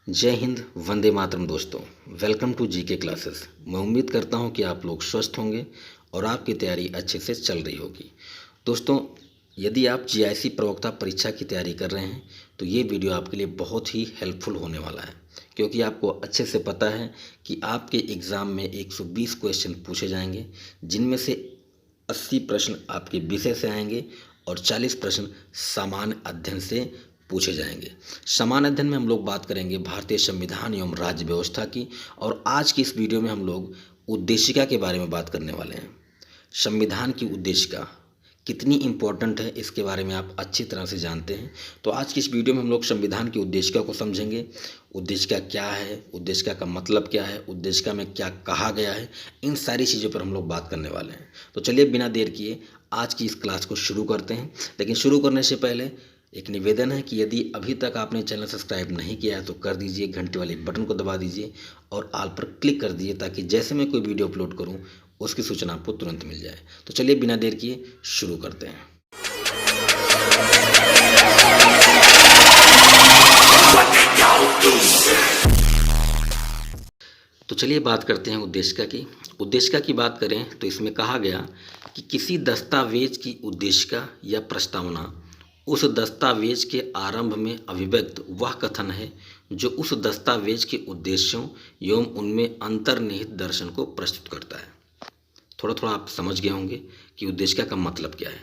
जय हिंद, वंदे मातरम दोस्तों। Welcome to GK classes. मैं उम्मीद करता हूं कि आप लोग स्वस्थ होंगे और आपकी तैयारी अच्छे से चल रही होगी। दोस्तों, यदि आप जीआईसी प्रवक्ता परीक्षा की तैयारी कर रहे हैं तो ये वीडियो आपके लिए बहुत ही हेल्पफुल होने वाला है, क्योंकि आपको अच्छे से पता है कि आपके एग्ज़ाम में 120 क्वेश्चन पूछे जाएंगे, जिनमें से 80 प्रश्न आपके विषय से आएंगे और 40 प्रश्न सामान्य अध्ययन से पूछे जाएंगे। सामान्य अध्ययन में हम लोग बात करेंगे भारतीय संविधान एवं राज्य व्यवस्था की, और आज की इस वीडियो में हम लोग उद्देशिका के बारे में बात करने वाले हैं। संविधान की उद्देशिका कितनी इम्पोर्टेंट है, इसके बारे में आप अच्छी तरह से जानते हैं। तो आज की इस वीडियो में हम लोग संविधान की उद्देशिका को समझेंगे। उद्देशिका क्या है, उद्देशिका का मतलब क्या है, उद्देशिका में क्या कहा गया है, इन सारी चीज़ों पर हम लोग बात करने वाले हैं। तो चलिए बिना देर किए आज की इस क्लास को शुरू करते हैं। लेकिन शुरू करने से पहले एक निवेदन है कि यदि अभी तक आपने चैनल सब्सक्राइब नहीं किया है तो कर दीजिए, घंटे वाले बटन को दबा दीजिए और ऑल पर क्लिक कर दीजिए, ताकि जैसे मैं कोई वीडियो अपलोड करूं उसकी सूचना आपको तुरंत मिल जाए। तो चलिए बिना देर किए शुरू करते हैं। तो चलिए बात करते हैं उद्देशिका की। उद्देशिका की बात करें तो इसमें कहा गया कि किसी दस्तावेज की उद्देशिका या प्रस्तावना उस दस्तावेज के आरंभ में अभिव्यक्त वह कथन है जो उस दस्तावेज के उद्देश्यों एवं उनमें अंतर्निहित दर्शन को प्रस्तुत करता है। थोड़ा थोड़ा आप समझ गए होंगे कि उद्देशिका का मतलब क्या है।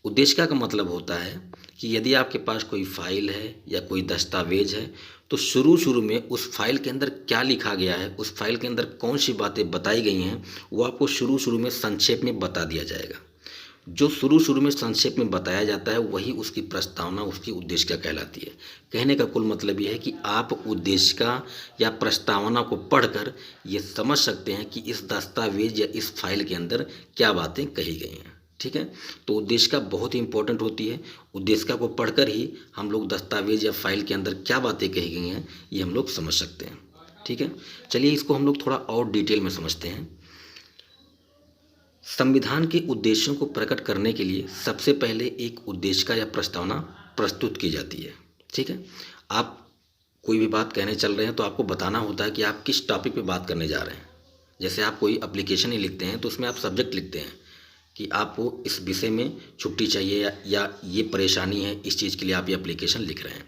उद्देशिका का मतलब होता है कि यदि आपके पास कोई फाइल है या कोई दस्तावेज है तो शुरू में उस फाइल के अंदर क्या लिखा गया है, उस फाइल के अंदर कौन सी बातें बताई गई हैं, वो आपको शुरू में संक्षेप में बता दिया जाएगा। जो शुरू में संक्षेप में बताया जाता है वही उसकी प्रस्तावना, उसकी उद्देशिका कहलाती है। कहने का कुल मतलब ये है कि आप उद्देशिका या प्रस्तावना को पढ़कर ये समझ सकते हैं कि इस दस्तावेज या इस फाइल के अंदर क्या बातें कही गई हैं। ठीक है, तो उद्देशिका बहुत ही इंपॉर्टेंट होती है। उद्देशिका को पढ़कर ही हम लोग दस्तावेज या फाइल के अंदर क्या बातें कही गई हैं ये हम लोग समझ सकते हैं। ठीक है, चलिए इसको हम लोग थोड़ा और डिटेल में समझते हैं। संविधान के उद्देश्यों को प्रकट करने के लिए सबसे पहले एक उद्देशिका या प्रस्तावना प्रस्तुत की जाती है। ठीक है, आप कोई भी बात कहने चल रहे हैं तो आपको बताना होता है कि आप किस टॉपिक पे बात करने जा रहे हैं। जैसे आप कोई एप्लीकेशन ही लिखते हैं तो उसमें आप सब्जेक्ट लिखते हैं कि आपको इस विषय में छुट्टी चाहिए या ये परेशानी है, इस चीज़ के लिए आप ये एप्लीकेशन लिख रहे हैं।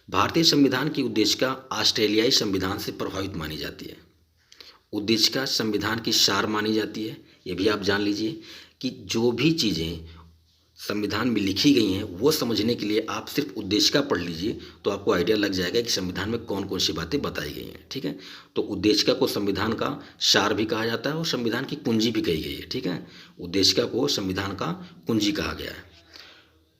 भारतीय संविधान की उद्देशिका ऑस्ट्रेलियाई संविधान से प्रभावित मानी जाती है। उद्देशिका संविधान की सार मानी जाती है। ये भी आप जान लीजिए कि जो भी चीज़ें संविधान में लिखी गई हैं वो समझने के लिए आप सिर्फ उद्देशिका पढ़ लीजिए तो आपको आइडिया लग जाएगा कि संविधान में कौन कौन सी बातें बताई गई हैं। ठीक है, तो उद्देशिका को संविधान का सार भी कहा जाता है और संविधान की कुंजी भी कही गई है। ठीक है, उद्देशिका को संविधान का कुंजी कहा गया है।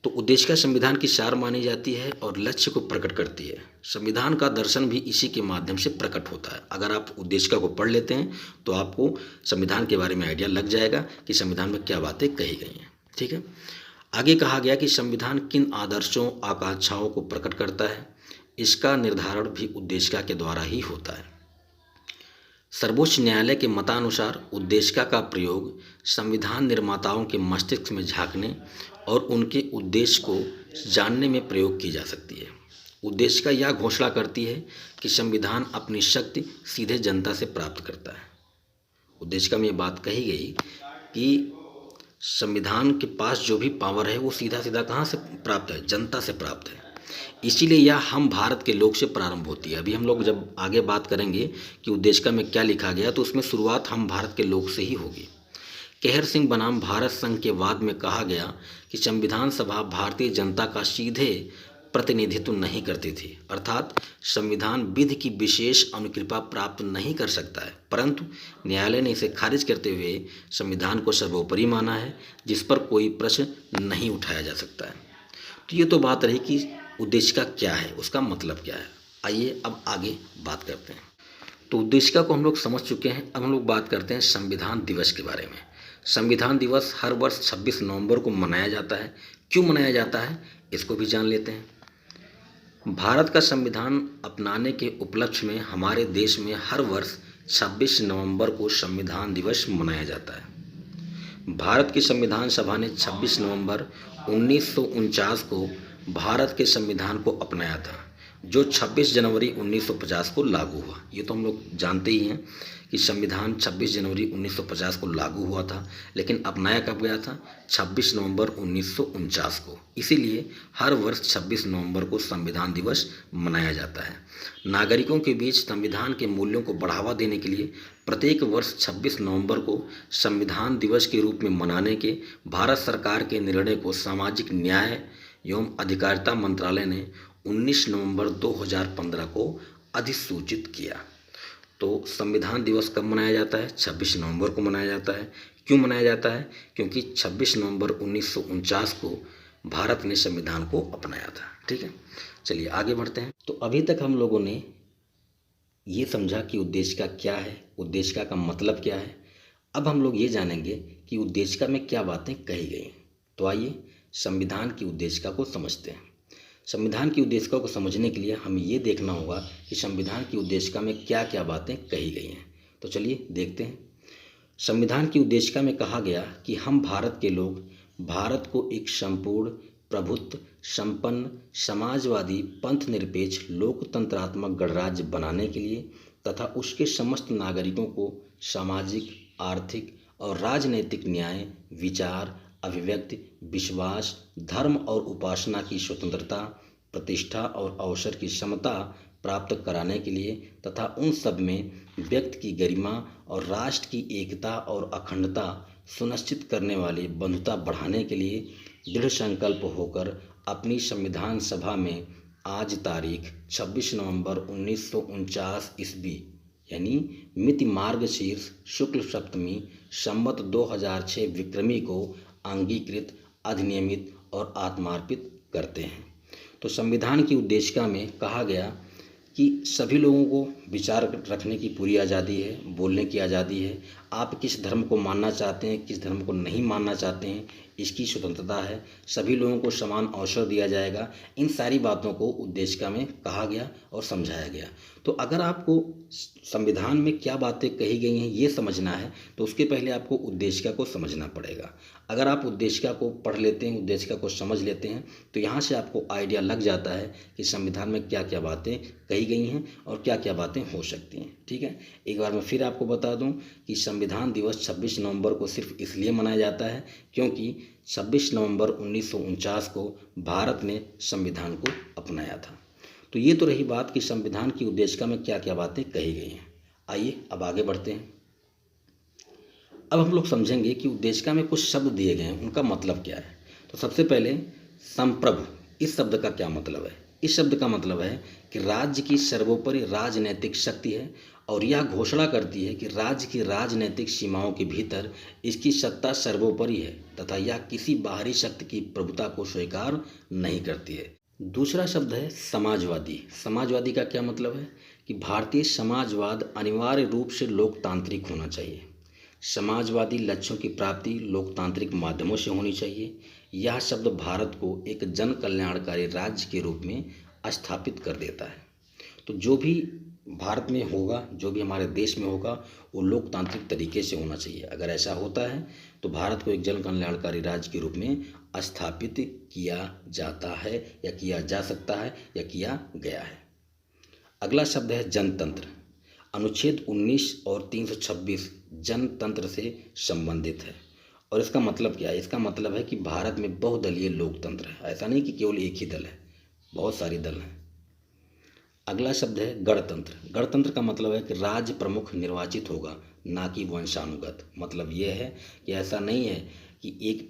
तो उद्देशिका संविधान की सार मानी जाती है और लक्ष्य को प्रकट करती है। संविधान का दर्शन भी इसी के माध्यम से प्रकट होता है। अगर आप उद्देशिका को पढ़ लेते हैं तो आपको संविधान के बारे में आइडिया लग जाएगा कि संविधान में क्या बातें कही गई हैं। ठीक है, आगे कहा गया कि संविधान किन आदर्शों आकांक्षाओं को प्रकट करता है, इसका निर्धारण भी उद्देशिका के द्वारा ही होता है। सर्वोच्च न्यायालय के मतानुसार उद्देशिका का प्रयोग संविधान निर्माताओं के मस्तिष्क में झांकने और उनके उद्देश्य को जानने में प्रयोग की जा सकती है। उद्देशिका यह घोषणा करती है कि संविधान अपनी शक्ति सीधे जनता से प्राप्त करता है। उद्देशिका में ये बात कही गई कि संविधान के पास जो भी पावर है वो सीधा कहाँ से प्राप्त है, जनता से प्राप्त है। इसीलिए यह हम भारत के लोग से प्रारंभ होती है। अभी हम लोग जब आगे बात करेंगे कि उद्देशिका में क्या लिखा गया तो उसमें शुरुआत हम भारत के लोग से ही होगी। केहर सिंह बनाम भारत संघ के वाद में कहा गया कि संविधान सभा भारतीय जनता का सीधे प्रतिनिधित्व नहीं करती थी, अर्थात संविधान विधि की विशेष अनुकृपा प्राप्त नहीं कर सकता है, परंतु न्यायालय ने इसे खारिज करते हुए संविधान को सर्वोपरि माना है, जिस पर कोई प्रश्न नहीं उठाया जा सकता है। तो ये तो बात रही कि उद्देशिका क्या है, उसका मतलब क्या है। आइए अब आगे बात करते हैं। तो उद्देशिका को हम लोग समझ चुके हैं। अब हम लोग बात करते हैं संविधान दिवस के बारे में। संविधान दिवस हर वर्ष 26 नवंबर को मनाया जाता है। क्यों मनाया जाता है इसको भी जान लेते हैं। भारत का संविधान अपनाने के उपलक्ष्य में हमारे देश में हर वर्ष 26 नवंबर को संविधान दिवस मनाया जाता है। भारत की संविधान सभा ने 26 नवंबर 1949 को भारत के संविधान को अपनाया था। जो 26 जनवरी 1950 को लागू हुआ। ये तो हम लोग जानते ही हैं कि संविधान 26 जनवरी 1950 को लागू हुआ था, लेकिन अपनाया कब गया था? 26 नवंबर 1949 को। इसीलिए हर वर्ष 26 नवंबर को संविधान दिवस मनाया जाता है। नागरिकों के बीच संविधान के मूल्यों को बढ़ावा देने के लिए प्रत्येक वर्ष 26 नवंबर को संविधान दिवस के रूप में मनाने के भारत सरकार के निर्णय को सामाजिक न्याय एवं अधिकारिता मंत्रालय ने 19 नवंबर 2015 को अधिसूचित किया। तो संविधान दिवस कब मनाया जाता है? 26 नवंबर को मनाया जाता है। क्यों मनाया जाता है? क्योंकि 26 नवंबर 1949 को भारत ने संविधान को अपनाया था। ठीक है, चलिए आगे बढ़ते हैं। तो अभी तक हम लोगों ने ये समझा कि उद्देशिका क्या है, उद्देशिका का मतलब क्या है। अब हम लोग ये जानेंगे कि उद्देशिका में क्या बातें कही गई हैं। तो आइए संविधान की उद्देशिका को समझते हैं। संविधान की उद्देशिका को समझने के लिए हमें ये देखना होगा कि संविधान की उद्देशिका में क्या क्या बातें कही गई हैं। तो चलिए देखते हैं। संविधान की उद्देशिका में कहा गया कि हम भारत के लोग भारत को एक संपूर्ण, प्रभुत्व संपन्न, समाजवादी, पंथ निरपेक्ष, लोकतंत्रात्मक गणराज्य बनाने के लिए तथा उसके समस्त नागरिकों को सामाजिक, आर्थिक और राजनैतिक न्याय, विचार, अभिव्यक्ति, विश्वास, धर्म और उपासना की स्वतंत्रता, प्रतिष्ठा और अवसर की समता प्राप्त कराने के लिए तथा उन सब में व्यक्ति की गरिमा और राष्ट्र की एकता और अखंडता सुनिश्चित करने वाली बंधुता बढ़ाने के लिए दृढ़ संकल्प होकर अपनी संविधान सभा में आज तारीख 26 नवंबर 1949 ईस्वी यानी मिति मार्गशीर्ष शुक्ल सप्तमी संवत 2006 विक्रमी को अंगीकृत, अधिनियमित और आत्मार्पित करते हैं। तो संविधान की उद्देशिका में कहा गया कि सभी लोगों को विचार रखने की पूरी आज़ादी है, बोलने की आज़ादी है। आप किस धर्म को मानना चाहते हैं, किस धर्म को नहीं मानना चाहते हैं, इसकी स्वतंत्रता है। सभी लोगों को समान अवसर दिया जाएगा। इन सारी बातों को उद्देशिका में कहा गया और समझाया गया। तो अगर आपको संविधान में क्या बातें कही गई हैं ये समझना है तो उसके पहले आपको उद्देशिका को समझना पड़ेगा। अगर आप उद्देशिका को पढ़ लेते हैं, उद्देशिका को समझ लेते हैं तो यहाँ से आपको आइडिया लग जाता है कि संविधान में क्या क्या बातें कही गई हैं और क्या क्या बातें हो सकती हैं। ठीक है, एक बार मैं फिर आपको बता दूं कि संविधान दिवस 26 नवंबर को सिर्फ इसलिए मनाया जाता है क्योंकि 26 नवंबर 1949 को भारत ने संविधान को अपनाया था। तो ये तो रही बात कि संविधान की उद्देशिका में क्या क्या बातें कही गई हैं। आइए अब आगे बढ़ते हैं। अब हम लोग समझेंगे कि उद्देशिका में कुछ शब्द दिए गए हैं, उनका मतलब क्या है। तो सबसे पहले संप्रभु, इस शब्द का क्या मतलब है? इस शब्द का मतलब है कि राज्य की सर्वोपरि राजनैतिक शक्ति है और यह घोषणा करती है कि राज्य की राजनैतिक सीमाओं के भीतर इसकी सत्ता सर्वोपरि है तथा यह किसी बाहरी शक्ति की प्रभुता को स्वीकार नहीं करती है। दूसरा शब्द है समाजवादी। समाजवादी का क्या मतलब है कि भारतीय समाजवाद अनिवार्य रूप से लोकतांत्रिक होना चाहिए। समाजवादी लक्ष्यों की प्राप्ति लोकतांत्रिक माध्यमों से होनी चाहिए। यह शब्द भारत को एक जन कल्याणकारी राज्य के रूप में स्थापित कर देता है। तो जो भी भारत में होगा, जो भी हमारे देश में होगा, वो लोकतांत्रिक तरीके से होना चाहिए। अगर ऐसा होता है तो भारत को एक जन कल्याणकारी राज्य के रूप में स्थापित किया जाता है या किया जा सकता है या किया गया है। अगला शब्द है जनतंत्र। अनुच्छेद 19 और 326 जनतंत्र से संबंधित है। और इसका मतलब क्या है? इसका मतलब है कि भारत में बहुदलीय लोकतंत्र है। ऐसा नहीं कि केवल एक ही दल है, बहुत सारी दल हैं। अगला शब्द है गणतंत्र। गणतंत्र का मतलब है कि राज्य प्रमुख निर्वाचित होगा, ना कि वंशानुगत। मतलब ये है कि ऐसा नहीं है कि एक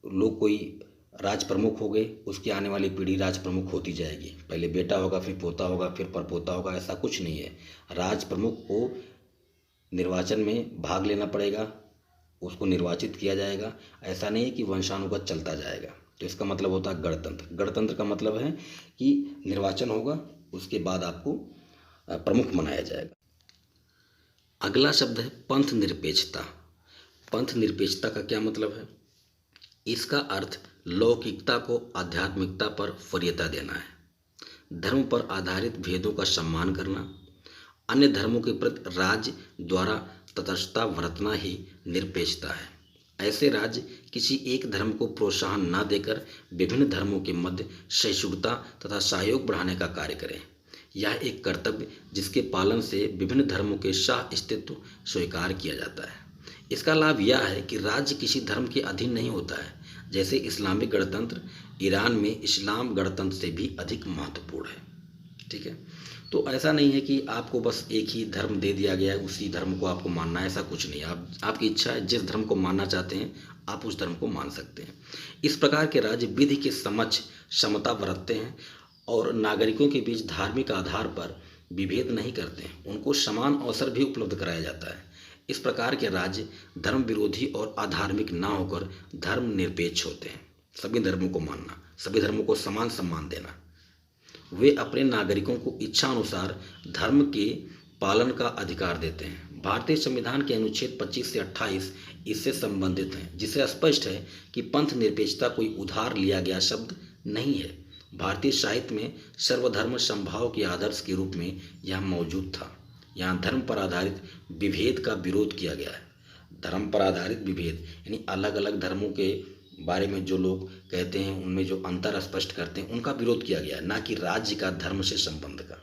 लोग कोई राज प्रमुख हो गए, उसकी आने वाली पीढ़ी राज प्रमुख होती जाएगी। पहले बेटा होगा, फिर पोता होगा, फिर परपोता होगा, ऐसा कुछ नहीं है। राज प्रमुख को निर्वाचन में भाग लेना पड़ेगा, उसको निर्वाचित किया जाएगा। ऐसा नहीं है कि वंशानुगत चलता जाएगा। तो इसका मतलब होता है गणतंत्र। गणतंत्र का मतलब है कि निर्वाचन होगा, उसके बाद आपको प्रमुख बनाया जाएगा। अगला शब्द है पंथ निरपेक्षता। पंथ निरपेक्षता का क्या मतलब है? इसका अर्थ लौकिकता को आध्यात्मिकता पर वरीयता देना है, धर्म पर आधारित भेदों का सम्मान करना, अन्य धर्मों के प्रति राज्य द्वारा तटस्थता बरतना ही निरपेक्षता है। ऐसे राज्य किसी एक धर्म को प्रोत्साहन न देकर विभिन्न धर्मों के मध्य सहिष्णुता तथा सहयोग बढ़ाने का कार्य करें। यह एक कर्तव्य जिसके पालन से विभिन्न धर्मों के सह अस्तित्व स्वीकार किया जाता है। इसका लाभ यह है कि राज्य किसी धर्म के अधीन नहीं होता है। जैसे इस्लामिक गणतंत्र ईरान में इस्लाम गणतंत्र से भी अधिक महत्वपूर्ण है। ठीक है, तो ऐसा नहीं है कि आपको बस एक ही धर्म दे दिया गया है, उसी धर्म को आपको मानना है, ऐसा कुछ नहीं। आपकी इच्छा है, जिस धर्म को मानना चाहते हैं आप उस धर्म को मान सकते हैं। इस प्रकार के राज्य विधि के समक्ष समता बरतते हैं और नागरिकों के बीच धार्मिक आधार पर विभेद नहीं करते हैं, उनको समान अवसर भी उपलब्ध कराया जाता है। इस प्रकार के राज्य धर्म विरोधी और अधार्मिक ना होकर धर्म निरपेक्ष होते हैं। सभी धर्मों को मानना, सभी धर्मों को समान सम्मान देना। वे अपने नागरिकों को इच्छा अनुसार धर्म के पालन का अधिकार देते हैं। भारतीय संविधान के अनुच्छेद 25 से 28 इससे संबंधित हैं, जिससे स्पष्ट है कि पंथ निरपेक्षता कोई उधार लिया गया शब्द नहीं है। भारतीय साहित्य में सर्वधर्म समभाव के आदर्श के रूप में यह मौजूद था। यहाँ धर्म पर आधारित विभेद का विरोध किया गया है। धर्म पर आधारित विभेद यानी अलग अलग धर्मों के बारे में जो लोग कहते हैं, उनमें जो अंतर स्पष्ट करते हैं, उनका विरोध किया गया है, ना कि राज्य का धर्म से संबंध का।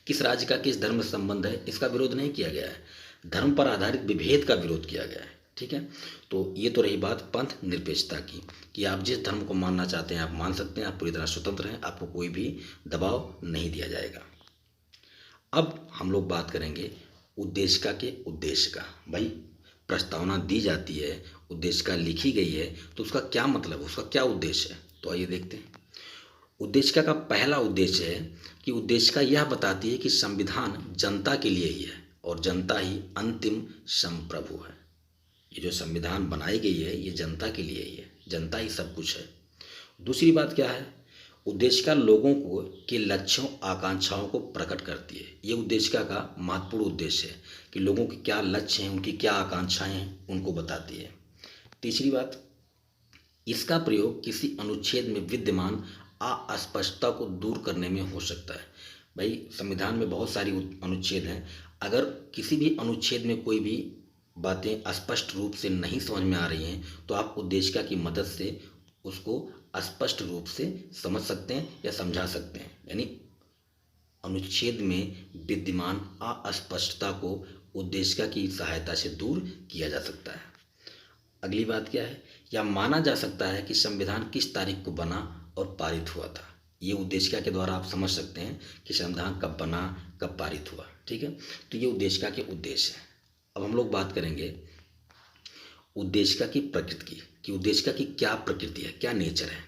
किस राज्य का किस धर्म से संबंध है, इसका विरोध नहीं किया गया है। धर्म पर आधारित विभेद का विरोध किया गया है। ठीक है, तो ये तो रही बात पंथ निरपेक्षता की, कि आप जिस धर्म को मानना चाहते हैं आप मान सकते हैं, आप पूरी तरह स्वतंत्र हैं, आपको कोई भी दबाव नहीं दिया जाएगा। अब हम लोग बात करेंगे उद्देशिका के उद्देश्य का। भाई प्रस्तावना दी जाती है, उद्देशिका लिखी गई है, तो उसका क्या मतलब, उसका क्या उद्देश्य है, तो आइए देखते हैं। उद्देशिका का पहला उद्देश्य है कि उद्देशिका यह बताती है कि संविधान जनता के लिए ही है और जनता ही अंतिम संप्रभु है। ये जो संविधान बनाई गई है ये जनता के लिए ही है, जनता ही सब कुछ है। दूसरी बात क्या है, उद्देशिका लोगों को के लक्ष्यों आकांक्षाओं को प्रकट करती है। ये उद्देशिका का महत्वपूर्ण उद्देश्य है कि लोगों के क्या लक्ष्य हैं, उनकी क्या आकांक्षाएं हैं, उनको बताती है। तीसरी बात, इसका प्रयोग किसी अनुच्छेद में विद्यमान अस्पष्टता को दूर करने में हो सकता है। भाई संविधान में बहुत सारी अनुच्छेद हैं, अगर किसी भी अनुच्छेद में कोई भी बातें स्पष्ट रूप से नहीं समझ में आ रही हैं तो आप उद्देशिका की मदद से उसको स्पष्ट रूप से समझ सकते हैं या समझा सकते हैं। यानी अनुच्छेद में विद्यमान अस्पष्टता को उद्देशिका की सहायता से दूर किया जा सकता है। अगली बात क्या है, यह माना जा सकता है कि संविधान किस तारीख को बना और पारित हुआ था। ये उद्देशिका के द्वारा आप समझ सकते हैं कि संविधान कब बना, कब पारित हुआ। ठीक है, तो ये उद्देशिका के उद्देश्य है। अब हम लोग बात करेंगे उद्देशिका की प्रकृति की, कि उद्देशिका की क्या प्रकृति है, क्या नेचर है।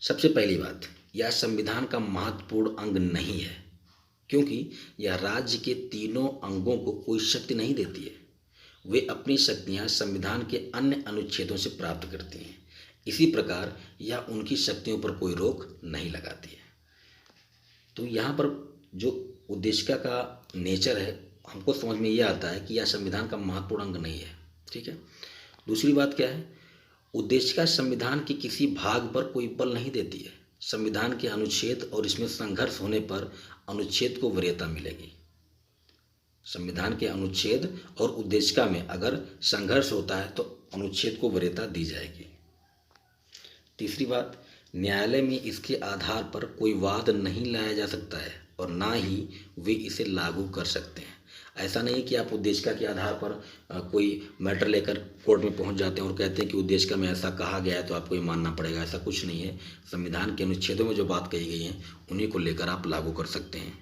सबसे पहली बात, यह संविधान का महत्वपूर्ण अंग नहीं है, क्योंकि यह राज्य के तीनों अंगों को कोई शक्ति नहीं देती है। वे अपनी शक्तियां संविधान के अन्य अनुच्छेदों से प्राप्त करती हैं। इसी प्रकार यह उनकी शक्तियों पर कोई रोक नहीं लगाती है। तो यहाँ पर जो उद्देशिका का नेचर है, हमको समझ में यह आता है कि यह संविधान का महत्वपूर्ण अंग नहीं है। ठीक है, दूसरी बात क्या है, उद्देशिका संविधान के किसी भाग पर कोई बल नहीं देती है। संविधान के अनुच्छेद और इसमें संघर्ष होने पर अनुच्छेद को वरीयता मिलेगी। संविधान के अनुच्छेद और उद्देशिका में अगर संघर्ष होता है तो अनुच्छेद को वरीयता दी जाएगी। तीसरी बात, न्यायालय में इसके आधार पर कोई वाद नहीं लाया जा सकता है और ना ही वे इसे लागू कर सकते हैं। ऐसा नहीं कि आप उद्देशिका के आधार पर कोई मैटर लेकर कोर्ट में पहुंच जाते हैं और कहते हैं कि उद्देशिका में ऐसा कहा गया है तो आपको ये मानना पड़ेगा। ऐसा कुछ नहीं है। संविधान के अनुच्छेदों में जो बात कही गई है उन्हीं को लेकर आप लागू कर सकते हैं।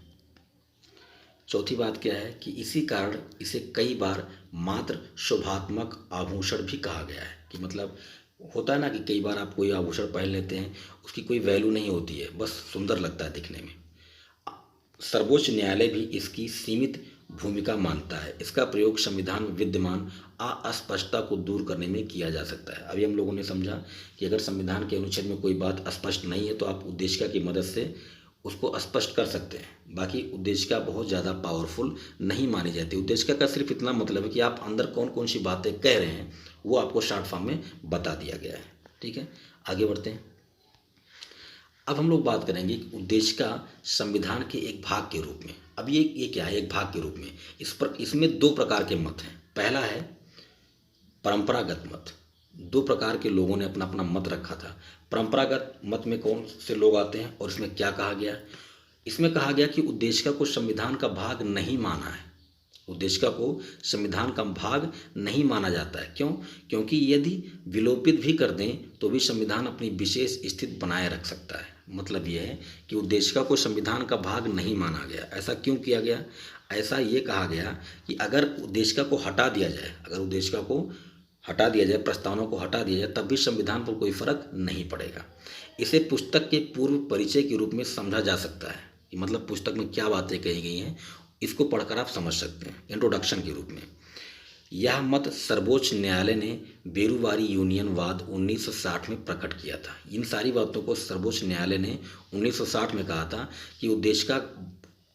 चौथी बात क्या है कि इसी कारण इसे कई बार मात्र शोभात्मक आभूषण भी कहा गया है। कि मतलब होता है ना कि कई बार आप कोई आभूषण पहन लेते हैं, उसकी कोई वैल्यू नहीं होती है, बस सुंदर लगता है दिखने में। सर्वोच्च न्यायालय भी इसकी सीमित भूमिका मानता है। इसका प्रयोग संविधान में विद्यमान अस्पष्टता को दूर करने में किया जा सकता है। अभी हम लोगों ने समझा कि अगर संविधान के अनुच्छेद में कोई बात स्पष्ट नहीं है तो आप उद्देशिका की मदद से उसको स्पष्ट कर सकते हैं। बाकी उद्देशिका बहुत ज़्यादा पावरफुल नहीं मानी जाती। उद्देशिका का सिर्फ इतना मतलब है कि आप अंदर कौन कौन सी बातें कह रहे हैं वो आपको शॉर्ट फॉर्म में बता दिया गया है। ठीक है, आगे बढ़ते हैं। अब हम लोग बात करेंगे कि उद्देशिका संविधान के एक भाग के रूप में। अब ये क्या है, एक भाग के रूप में। इसमें दो प्रकार के मत हैं। पहला है परंपरागत मत। दो प्रकार के लोगों ने अपना अपना मत रखा था। परंपरागत मत में कौन से लोग आते हैं और इसमें क्या कहा गया? इसमें कहा गया कि उद्देशिका को संविधान का भाग नहीं माना है। उद्देशिका को संविधान का भाग नहीं माना जाता है। क्यों? क्योंकि यदि विलोपित भी कर दें तो भी संविधान अपनी विशेष स्थिति बनाए रख सकता है। मतलब यह है कि उद्देशिका को संविधान का भाग नहीं माना गया। ऐसा क्यों किया गया? ऐसा ये कहा गया कि अगर उद्देशिका को हटा दिया जाए, प्रस्तावना को हटा दिया जाए, तब भी संविधान पर कोई फर्क नहीं पड़ेगा। इसे पुस्तक के पूर्व परिचय के रूप में समझा जा सकता है कि मतलब पुस्तक में क्या बातें कही गई हैं, इसको पढ़कर आप समझ सकते हैं, इंट्रोडक्शन के रूप में। यह मत सर्वोच्च न्यायालय ने बेरूवारी यूनियनवाद 1960 में प्रकट किया था। इन सारी बातों को सर्वोच्च न्यायालय ने 1960 में कहा था कि उद्देशिका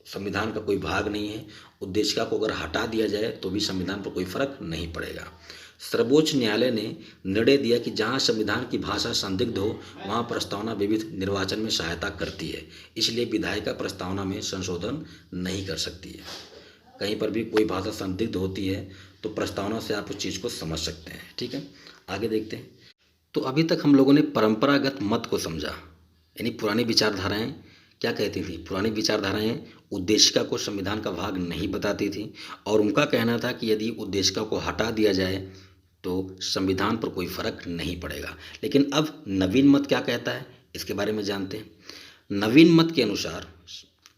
संविधान का कोई भाग नहीं है, उद्देशिका को अगर हटा दिया जाए तो भी संविधान पर कोई फर्क नहीं पड़ेगा। सर्वोच्च न्यायालय ने निर्णय दिया कि जहां संविधान की भाषा संदिग्ध हो वहां प्रस्तावना विविध निर्वाचन में सहायता करती है, इसलिए विधायिका प्रस्तावना में संशोधन नहीं कर सकती है। कहीं पर भी कोई भाषा संदिग्ध होती है तो प्रस्तावना से आप उस चीज़ को समझ सकते हैं। ठीक है, आगे देखते हैं। तो अभी तक हम लोगों ने परंपरागत मत को समझा, यानी पुरानी विचारधाराएं क्या कहती थी? पुरानी विचारधाराएं उद्देशिका को संविधान का भाग नहीं बताती थी और उनका कहना था कि यदि उद्देशिका को हटा दिया जाए तो संविधान पर कोई फर्क नहीं पड़ेगा। लेकिन अब नवीन मत क्या कहता है, इसके बारे में जानते हैं। नवीन मत के अनुसार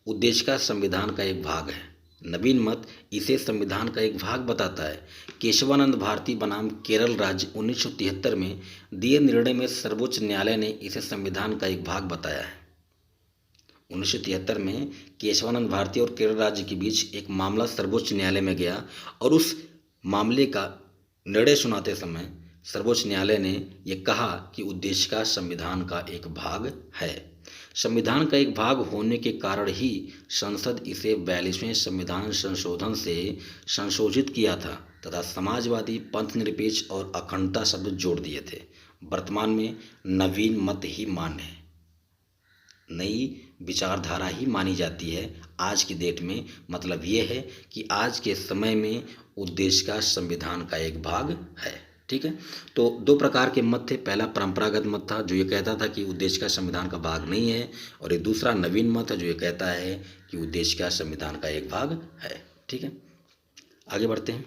उद्देशिका संविधान का एक भाग है। नवीन मत इसे संविधान का एक भाग बताता है। केशवानंद भारती बनाम केरल राज्य 1973 में दिए निर्णय में सर्वोच्च न्यायालय ने इसे संविधान का एक भाग बताया है। 1973 में केशवानंद भारती और केरल राज्य के बीच एक मामला सर्वोच्च न्यायालय में गया और उस मामले का निर्णय सुनाते समय सर्वोच्च न्यायालय ने यह कहा कि उद्देशिका संविधान का एक भाग है। संविधान का एक भाग होने के कारण ही संसद इसे 42वें संविधान संशोधन से संशोधित किया था तथा समाजवादी, पंथनिरपेक्ष और अखंडता शब्द जोड़ दिए थे। वर्तमान में नवीन मत ही मान्य है, नई विचारधारा ही मानी जाती है आज की डेट में। मतलब ये है कि आज के समय में उद्देशिका संविधान का एक भाग है। ठीक है, तो दो प्रकार के मत थे। पहला परंपरागत मत था जो ये कहता था कि उद्देशिका संविधान का भाग नहीं है, और एक दूसरा नवीन मत है जो ये कहता है कि उद्देशिका संविधान का एक भाग है। ठीक है, आगे बढ़ते हैं।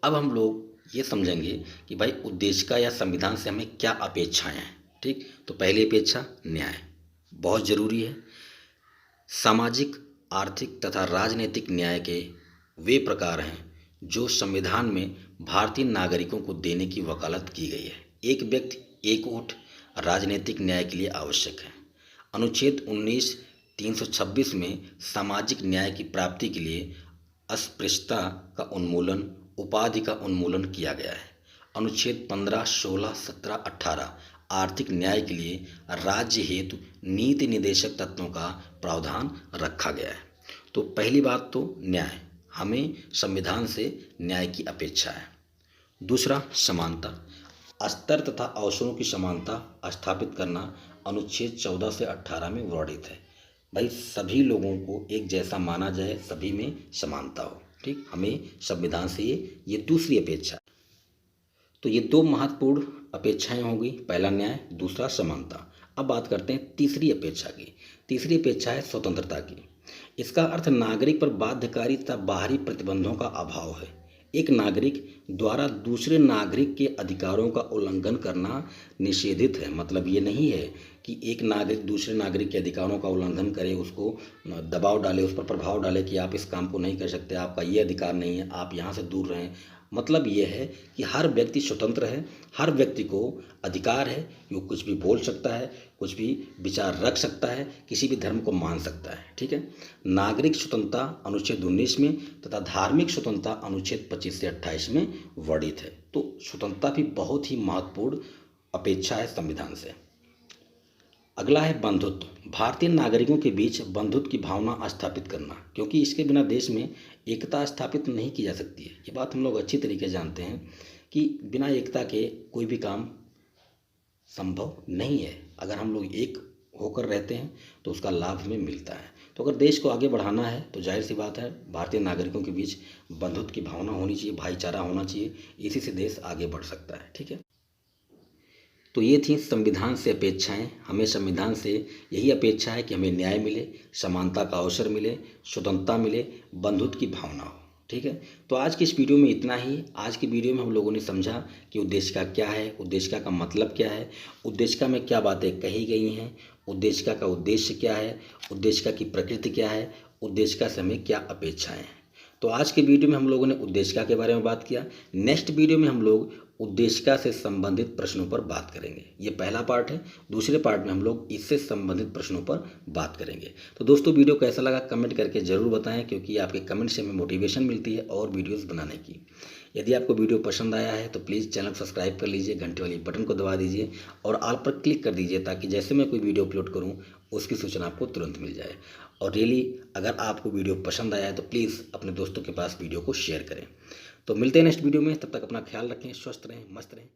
अब हम लोग ये समझेंगे कि भाई उद्देशिका या संविधान से हमें क्या अपेक्षाएं हैं। ठीक, तो पहली अपेक्षा न्याय बहुत ज़रूरी है। सामाजिक, आर्थिक तथा राजनीतिक न्याय के वे प्रकार हैं जो संविधान में भारतीय नागरिकों को देने की वकालत की गई है। एक व्यक्ति एक वोट राजनीतिक न्याय के लिए आवश्यक है। अनुच्छेद 19 326 में सामाजिक न्याय की प्राप्ति के लिए अस्पृश्यता का उन्मूलन, उपाधि का उन्मूलन किया गया है। अनुच्छेद 15, 16, 17, 18 आर्थिक न्याय के लिए राज्य हेतु नीति निदेशक तत्वों का प्रावधान रखा गया है। तो पहली बात तो न्याय, हमें संविधान से न्याय की अपेक्षा है। दूसरा समानता, स्तर तथा अवसरों की समानता स्थापित करना अनुच्छेद 14 से 18 में वर्णित है। भाई सभी लोगों को एक जैसा माना जाए, सभी में समानता हो। ठीक, हमें संविधान से ये दूसरी अपेक्षा। तो ये दो महत्वपूर्ण अपेक्षाएं होंगी, पहला न्याय, दूसरा समानता। अब बात करते हैं तीसरी अपेक्षा की। तीसरी अपेक्षा है स्वतंत्रता की। इसका अर्थ नागरिक पर बाध्यकारी तथा बाहरी प्रतिबंधों का अभाव है। एक नागरिक द्वारा दूसरे नागरिक के अधिकारों का उल्लंघन करना निषेधित है। मतलब ये नहीं है कि एक नागरिक दूसरे नागरिक के अधिकारों का उल्लंघन करे, उसको दबाव डाले, उस पर प्रभाव डाले कि आप इस काम को नहीं कर सकते, आपका ये अधिकार नहीं है, आप यहाँ से दूर रहें। मतलब ये है कि हर व्यक्ति स्वतंत्र है, हर व्यक्ति को अधिकार है कि वो कुछ भी बोल सकता है, कुछ भी विचार रख सकता है, किसी भी धर्म को मान सकता है। ठीक है, नागरिक स्वतंत्रता अनुच्छेद 19 में तथा धार्मिक स्वतंत्रता अनुच्छेद 25 से 28 में वर्णित है। तो स्वतंत्रता भी बहुत ही महत्वपूर्ण अपेक्षा है संविधान से। अगला है बंधुत्व। भारतीय नागरिकों के बीच बंधुत्व की भावना स्थापित करना, क्योंकि इसके बिना देश में एकता स्थापित नहीं की जा सकती है। ये बात हम लोग अच्छी तरीके से जानते हैं कि बिना एकता के कोई भी काम संभव नहीं है। अगर हम लोग एक होकर रहते हैं तो उसका लाभ हमें मिलता है। तो तो अगर देश को आगे बढ़ाना है तो जाहिर सी बात है भारतीय नागरिकों के बीच बंधुत्व की भावना होनी चाहिए, भाईचारा होना चाहिए, इसी से देश आगे बढ़ सकता है। ठीक है, तो ये थी संविधान से अपेक्षाएं। हमें संविधान से यही अपेक्षा है कि हमें न्याय मिले, समानता का अवसर मिले, स्वतंत्रता मिले, बंधुत्व की भावना हो। ठीक है, तो आज की इस वीडियो में इतना ही। आज की वीडियो में हम लोगों ने समझा कि उद्देशिका क्या है, उद्देशिका का मतलब क्या है, उद्देशिका में क्या बातें कही गई हैं, उद्देशिका का उद्देश्य क्या है, उद्देशिका की प्रकृति क्या है, उद्देशिका से हमें क्या अपेक्षाएं हैं। तो आज के वीडियो में हम लोगों ने उद्देशिका के बारे में बात किया। नेक्स्ट वीडियो में हम लोग उद्देशिका से संबंधित प्रश्नों पर बात करेंगे। ये पहला पार्ट है। दूसरे पार्ट में हम लोग इससे संबंधित प्रश्नों पर बात करेंगे। तो दोस्तों वीडियो कैसा लगा कमेंट करके ज़रूर बताएं, क्योंकि आपके कमेंट से हमें मोटिवेशन मिलती है और वीडियोस बनाने की। यदि आपको वीडियो पसंद आया है तो प्लीज़ चैनल सब्सक्राइब कर लीजिए, घंटे वाली बटन को दबा दीजिए और ऑल पर क्लिक कर दीजिए, ताकि जैसे मैं कोई वीडियो अपलोड करूँ उसकी सूचना आपको तुरंत मिल जाए। और रियली अगर आपको वीडियो पसंद आया है तो प्लीज़ अपने दोस्तों के पास वीडियो को शेयर करें। तो मिलते हैं नेक्स्ट वीडियो में, तब तक अपना ख्याल रखें, स्वस्थ रहें, मस्त रहें।